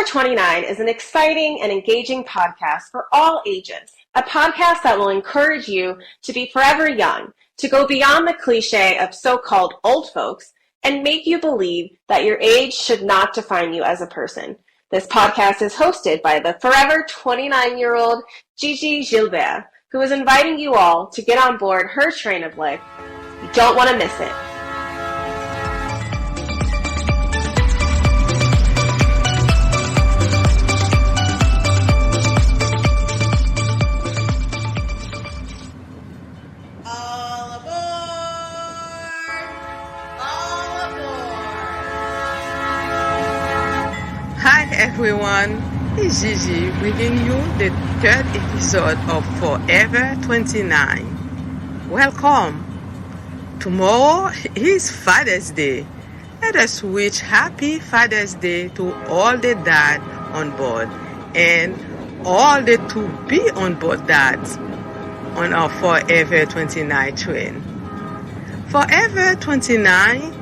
29 is an exciting and engaging podcast for all ages, a podcast that will encourage you to be forever young, to go beyond the cliche of so-called old folks, and make you believe that your age should not define you as a person. This podcast is hosted by the forever 29-year-old Gigi Gilbert, who is inviting you all to get on board her train of life. You don't want to miss it. Everyone, it's Gigi bringing you the third episode of Forever 29. Welcome. Tomorrow is Father's Day. Let us wish Happy Father's Day to all the dads on board and all the to-be on board dads on our Forever 29 train. Forever 29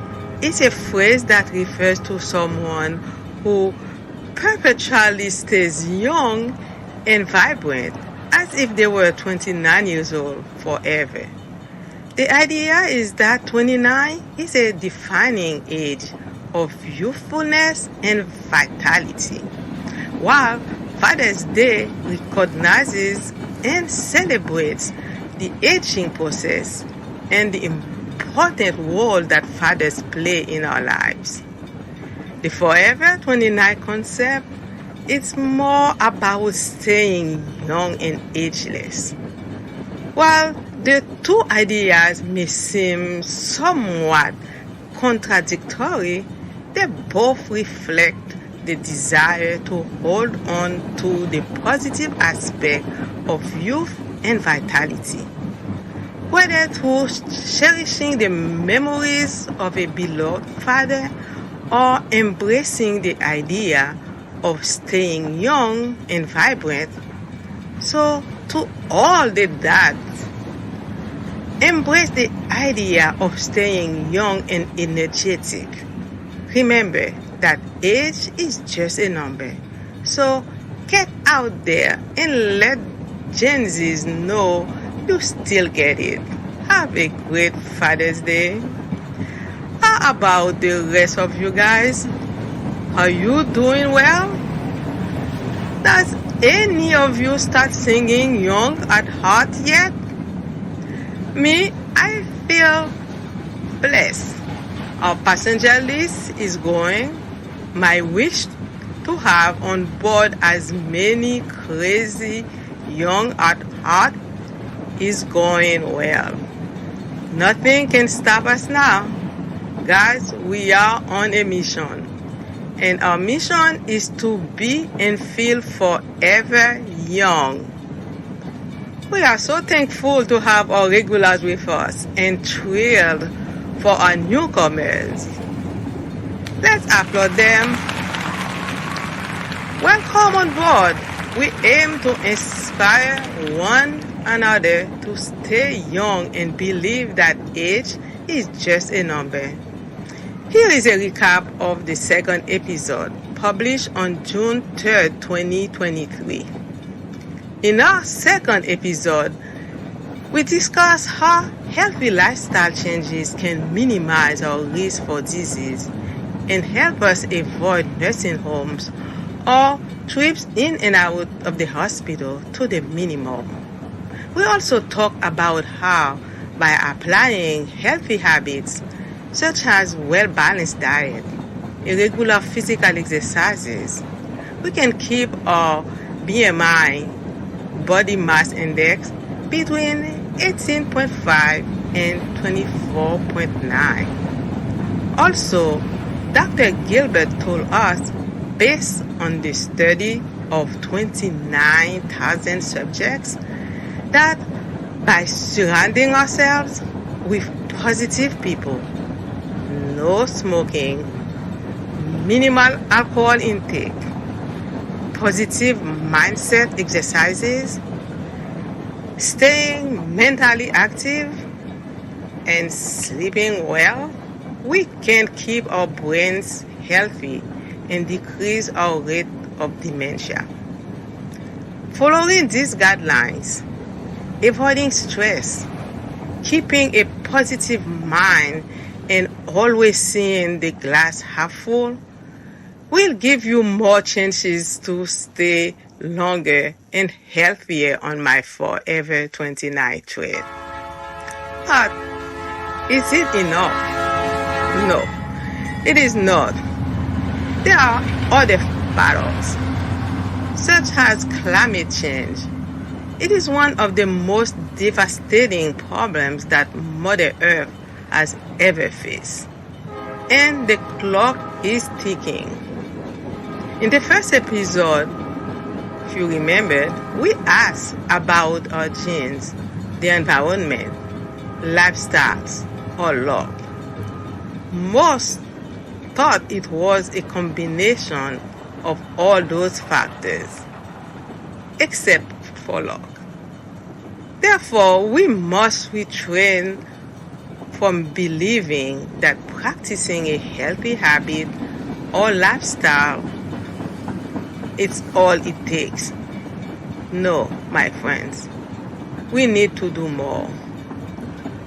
is a phrase that refers to someone who perpetually stays young and vibrant, as if they were 29 years old forever. The idea is that 29 is a defining age of youthfulness and vitality, while Father's Day recognizes and celebrates the aging process and the important role that fathers play in our lives. The Forever 29 concept is more about staying young and ageless. While the two ideas may seem somewhat contradictory, they both reflect the desire to hold on to the positive aspect of youth and vitality, whether through cherishing the memories of a beloved father or embracing the idea of staying young and vibrant. So, to all the dads, embrace the idea of staying young and energetic. Remember that age is just a number. So, get out there and let Gen Zs know you still get it. Have a great Father's Day. How about the rest of you guys? Are you doing well? Does any of you start singing young at heart yet? Me, I feel blessed. Our passenger list is going. My wish to have on board as many crazy young at heart is going well. Nothing can stop us now. Guys, we are on a mission, and our mission is to be and feel forever young. We are so thankful to have our regulars with us and thrilled for our newcomers. Let's applaud them. Welcome on board. We aim to inspire one another to stay young and believe that age is just a number. Here is a recap of the second episode, published on June 3rd, 2023. In our second episode, we discuss how healthy lifestyle changes can minimize our risk for disease and help us avoid nursing homes or trips in and out of the hospital to the minimum. We also talk about how, by applying healthy habits such as well-balanced diet, irregular physical exercises, we can keep our BMI, body mass index, between 18.5 and 24.9. Also, Dr. Gilbert told us, based on the study of 29,000 subjects, that by surrounding ourselves with positive people, no smoking, minimal alcohol intake, positive mindset exercises, staying mentally active, and sleeping well, we can keep our brains healthy and decrease our rate of dementia. Following these guidelines, avoiding stress, keeping a positive mind, and always seeing the glass half full will give you more chances to stay longer and healthier on my Forever 29 trail. But is it enough? No, it is not. There are other battles, such as climate change. It is one of the most devastating problems that Mother Earth has ever faced. And the clock is ticking. In the first episode, if you remember, we asked about our genes, the environment, lifestyles, or luck. Most thought it was a combination of all those factors, except for luck. Therefore, we must retrain from believing that practicing a healthy habit or lifestyle is all it takes. No, my friends, we need to do more.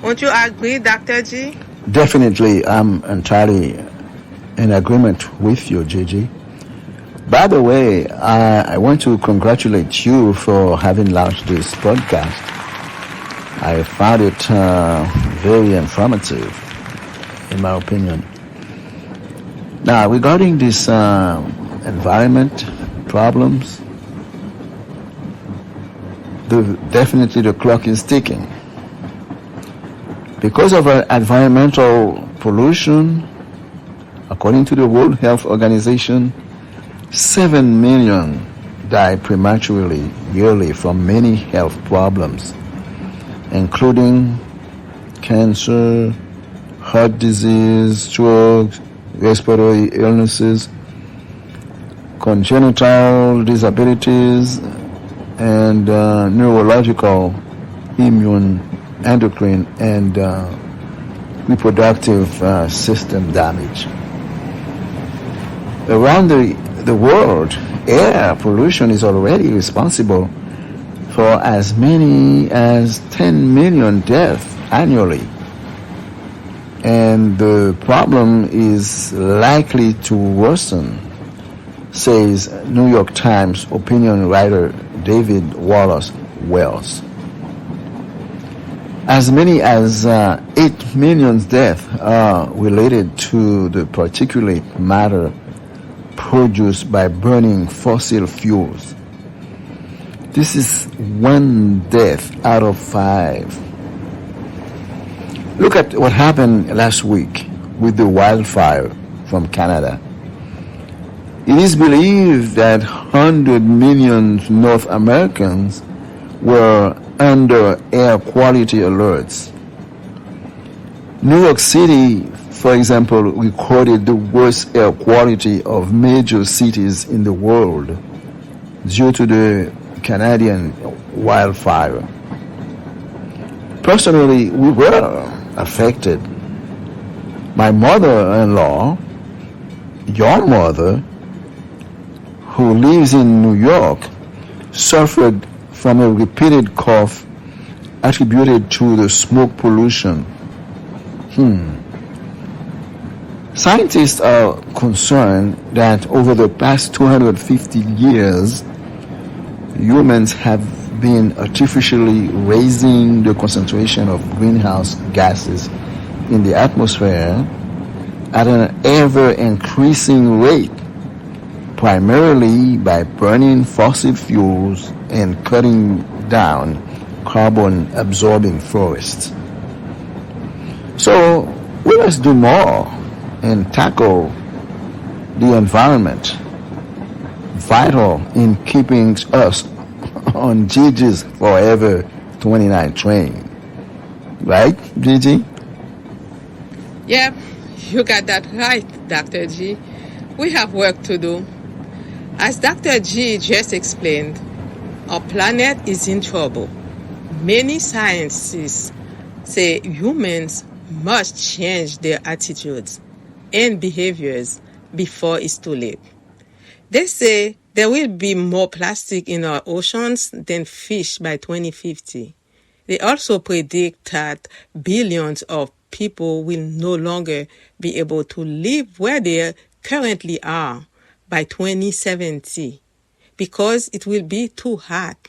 Won't you agree, Dr. G? Definitely, I'm entirely in agreement with you, Gigi. By the way, I want to congratulate you for having launched this podcast. I found it very informative, in my opinion. Now, regarding this environment problems, definitely the clock is ticking. Because of environmental pollution, according to the World Health Organization, 7 million die prematurely yearly from many health problems, including cancer, heart disease, strokes, respiratory illnesses, congenital disabilities, and neurological, immune, endocrine, and reproductive system damage. Around the world, air pollution is already responsible for as many as 10 million deaths annually. And the problem is likely to worsen, says New York Times opinion writer David Wallace Wells. As many as 8 million deaths are related to the particulate matter produced by burning fossil fuels. This is 1 death out of 5. Look at what happened last week with the wildfire from Canada. It is believed that 100 million North Americans were under air quality alerts. New York City, for example, recorded the worst air quality of major cities in the world due to the Canadian wildfire. Personally, we were affected. My mother-in-law, your mother, who lives in New York, suffered from a repeated cough attributed to the smoke pollution. Scientists are concerned that over the past 250 years, humans have been artificially raising the concentration of greenhouse gases in the atmosphere at an ever-increasing rate, primarily by burning fossil fuels and cutting down carbon-absorbing forests. So we must do more and tackle the environment, vital in keeping us on Gigi's Forever 29 train. Right, Gigi? Yep, you got that right, Dr. G. We have work to do. As Dr. G just explained, our planet is in trouble. Many scientists say humans must change their attitudes and behaviors before it's too late. They say There will be more plastic in our oceans than fish by 2050. They also predict that billions of people will no longer be able to live where they currently are by 2070 because it will be too hot.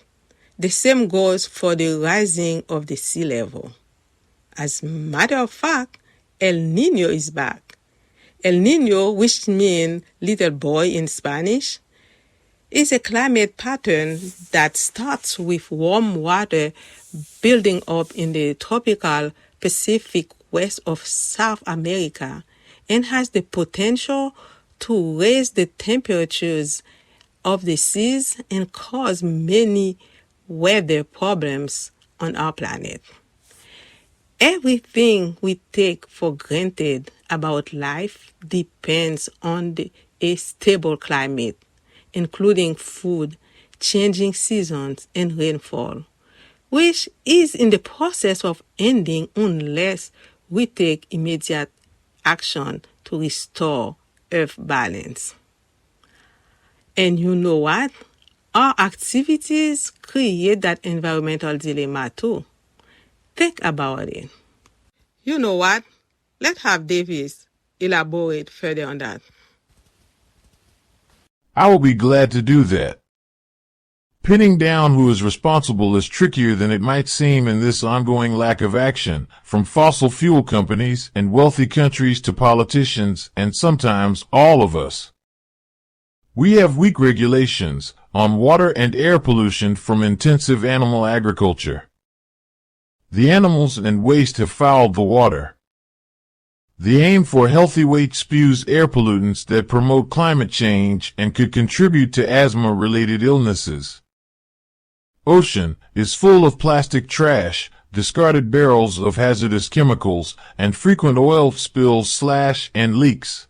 The same goes for the rising of the sea level. As a matter of fact, El Niño is back. El Niño, which means little boy in Spanish, is a climate pattern that starts with warm water building up in the tropical Pacific west of South America and has the potential to raise the temperatures of the seas and cause many weather problems on our planet. Everything we take for granted about life depends on a stable climate, including food, changing seasons, and rainfall, which is in the process of ending unless we take immediate action to restore Earth balance. And you know what? Our activities create that environmental dilemma too. Think about it. You know what? Let's have Davis elaborate further on that. I will be glad to do that. Pinning down who is responsible is trickier than it might seem in this ongoing lack of action, from fossil fuel companies and wealthy countries to politicians and sometimes all of us. We have weak regulations on water and air pollution from intensive animal agriculture. The animals and waste have fouled the water. The aim for healthy weight spews air pollutants that promote climate change and could contribute to asthma-related illnesses. Ocean is full of plastic trash, discarded barrels of hazardous chemicals, and frequent oil spills and leaks.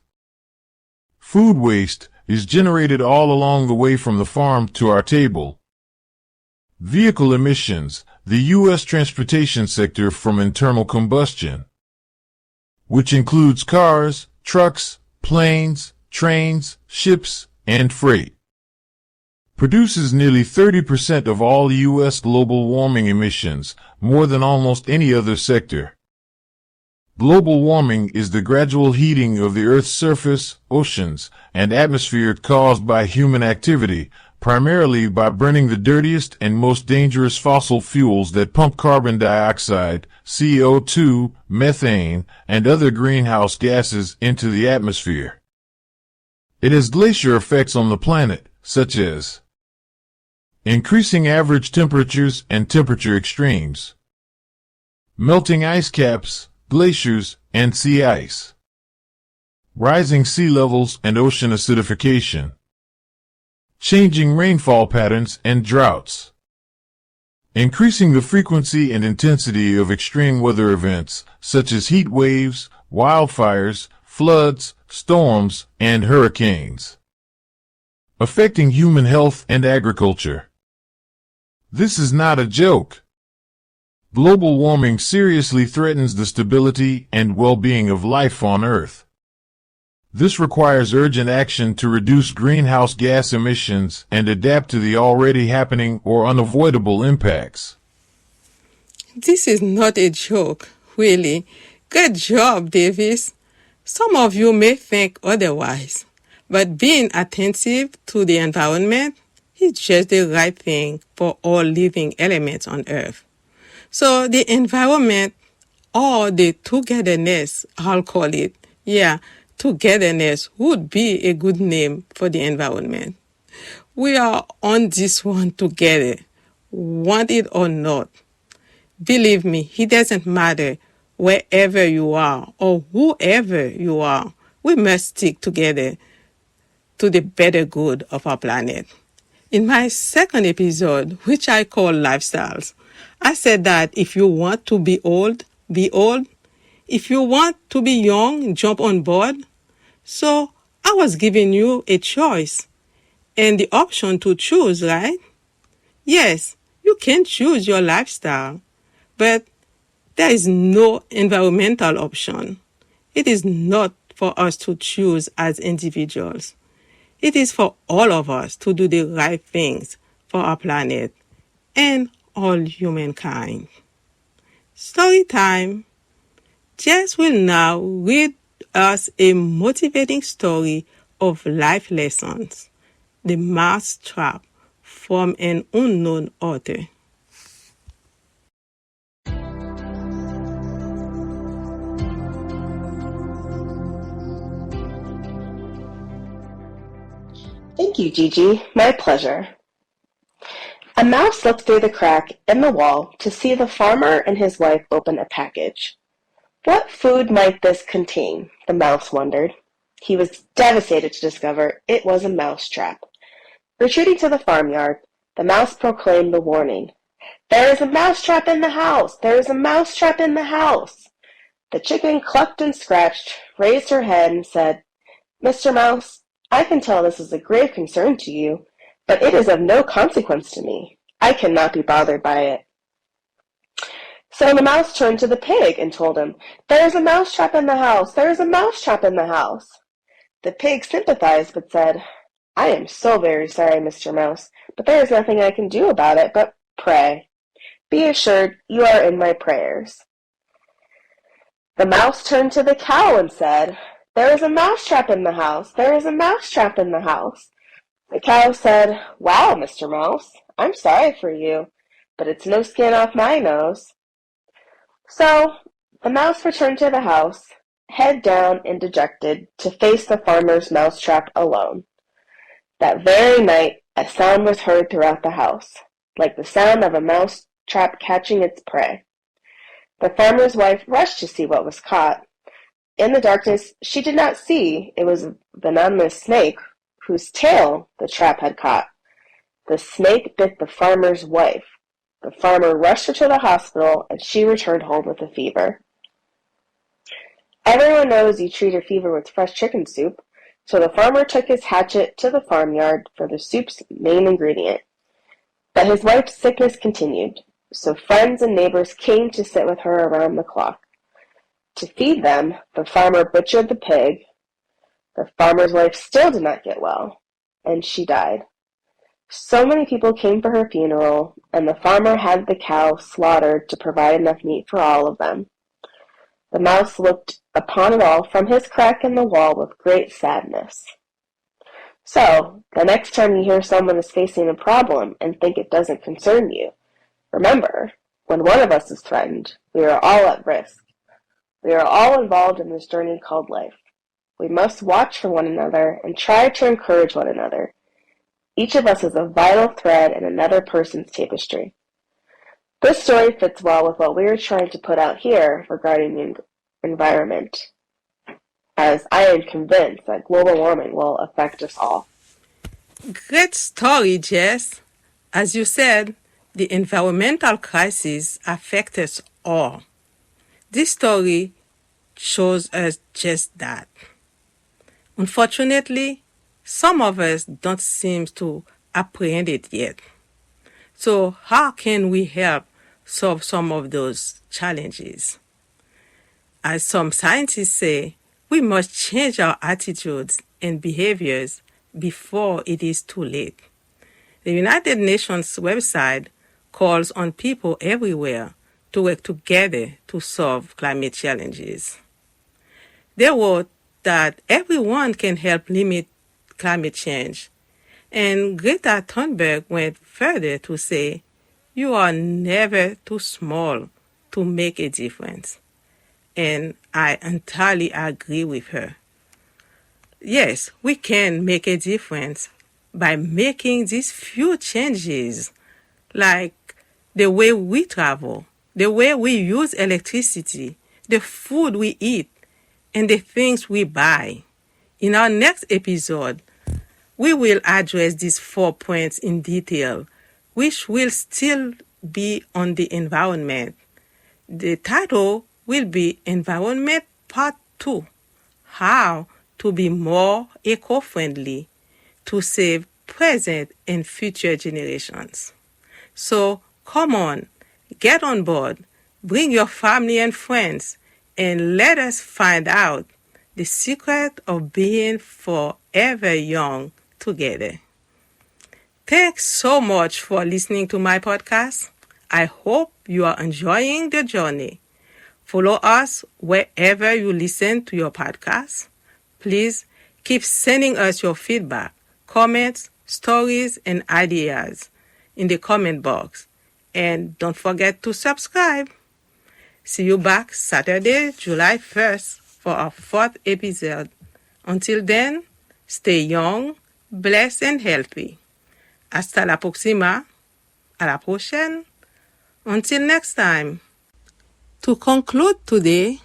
Food waste is generated all along the way from the farm to our table. Vehicle emissions, the U.S. transportation sector from internal combustion, which includes cars, trucks, planes, trains, ships, and freight, produces nearly 30% of all U.S. global warming emissions, more than almost any other sector. Global warming is the gradual heating of the Earth's surface, oceans, and atmosphere caused by human activity, primarily by burning the dirtiest and most dangerous fossil fuels that pump carbon dioxide, CO2, methane, and other greenhouse gases into the atmosphere. It has glacier effects on the planet, such as increasing average temperatures and temperature extremes, melting ice caps, glaciers, and sea ice, rising sea levels and ocean acidification, changing rainfall patterns and droughts, increasing the frequency and intensity of extreme weather events such as heat waves, wildfires, floods, storms, and hurricanes, affecting human health and agriculture. This is not a joke. Global warming seriously threatens the stability and well-being of life on Earth. This requires urgent action to reduce greenhouse gas emissions and adapt to the already happening or unavoidable impacts. This is not a joke, really. Good job, Davis. Some of you may think otherwise, but being attentive to the environment is just the right thing for all living elements on Earth. So the environment, or the togetherness, I'll call it, togetherness would be a good name for the environment. We are on this one together, want it or not. Believe me, it doesn't matter wherever you are or whoever you are. We must stick together to the better good of our planet. In my second episode, which I call Lifestyles, I said that if you want to be old, be old. If you want to be young, jump on board. So I was giving you a choice and the option to choose, right? Yes, you can choose your lifestyle, but there is no environmental option. It is not for us to choose as individuals. It is for all of us to do the right things for our planet and all humankind. Story time. Jess will now read us a motivating story of life lessons, The Mouse Trap, from an unknown author. Thank you, Gigi. My pleasure. A mouse looked through the crack in the wall to see the farmer and his wife open a package. What food might this contain? The mouse wondered. He was devastated to discover it was a mouse trap. Retreating to the farmyard, the mouse proclaimed the warning. "There is a mouse trap in the house! There is a mouse trap in the house!" The chicken clucked and scratched, raised her head, and said, "Mr. Mouse, I can tell this is a grave concern to you, but it is of no consequence to me. I cannot be bothered by it." So the mouse turned to the pig and told him, "There is a mouse trap in the house! There is a mouse trap in the house!" The pig sympathized but said, "I am so very sorry, Mr. Mouse, but there is nothing I can do about it, but pray. Be assured you are in my prayers." The mouse turned to the cow and said, "There is a mouse trap in the house! There is a mouse trap in the house!" The cow said, "Wow, Mr. Mouse, I'm sorry for you, but it's no skin off my nose." So the mouse returned to the house, head down and dejected, to face the farmer's mousetrap alone. That very night a sound was heard throughout the house, like the sound of a mousetrap catching its prey. The farmer's wife rushed to see what was caught. In the darkness she did not see it was a venomous snake whose tail the trap had caught. The snake bit the farmer's wife. The farmer rushed her to the hospital, and she returned home with a fever. Everyone knows you treat a fever with fresh chicken soup, so the farmer took his hatchet to the farmyard for the soup's main ingredient. But his wife's sickness continued, so friends and neighbors came to sit with her around the clock. To feed them, the farmer butchered the pig. The farmer's wife still did not get well, and she died. So many people came for her funeral, and the farmer had the cow slaughtered to provide enough meat for all of them. The mouse looked upon it all from his crack in the wall with great sadness. So, the next time you hear someone is facing a problem and think it doesn't concern you, remember, when one of us is threatened, we are all at risk. We are all involved in this journey called life. We must watch for one another and try to encourage one another. Each of us is a vital thread in another person's tapestry. This story fits well with what we are trying to put out here regarding the environment, as I am convinced that global warming will affect us all. Great story, Jess. As you said, the environmental crisis affects us all. This story shows us just that. Unfortunately, some of us don't seem to apprehend it yet. So how can we help solve some of those challenges? As some scientists say, we must change our attitudes and behaviors before it is too late. The United Nations website calls on people everywhere to work together to solve climate challenges. They wrote that everyone can help limit climate change. And Greta Thunberg went further to say, you are never too small to make a difference. And I entirely agree with her. Yes, we can make a difference by making these few changes, like the way we travel, the way we use electricity, the food we eat, and the things we buy. In our next episode, we will address these 4 points in detail, which will still be on the environment. The title will be Environment Part 2, How to be More Eco-Friendly to Save Present and Future Generations. So come on, get on board, bring your family and friends, and let us find out the secret of being forever young together. Thanks so much for listening to my podcast. I hope you are enjoying the journey. Follow us wherever you listen to your podcast. Please keep sending us your feedback, comments, stories, and ideas in the comment box. And don't forget to subscribe. See you back Saturday, July 1st for our 4th episode. Until then, stay young, blessed, and healthy. Hasta la próxima. À la prochaine. Until next time. To conclude today,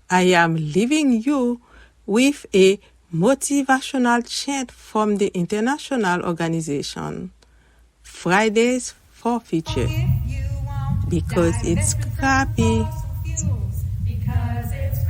I am leaving you with a motivational chant from the international organization, Fridays for Future, because it's scrappy. Because it's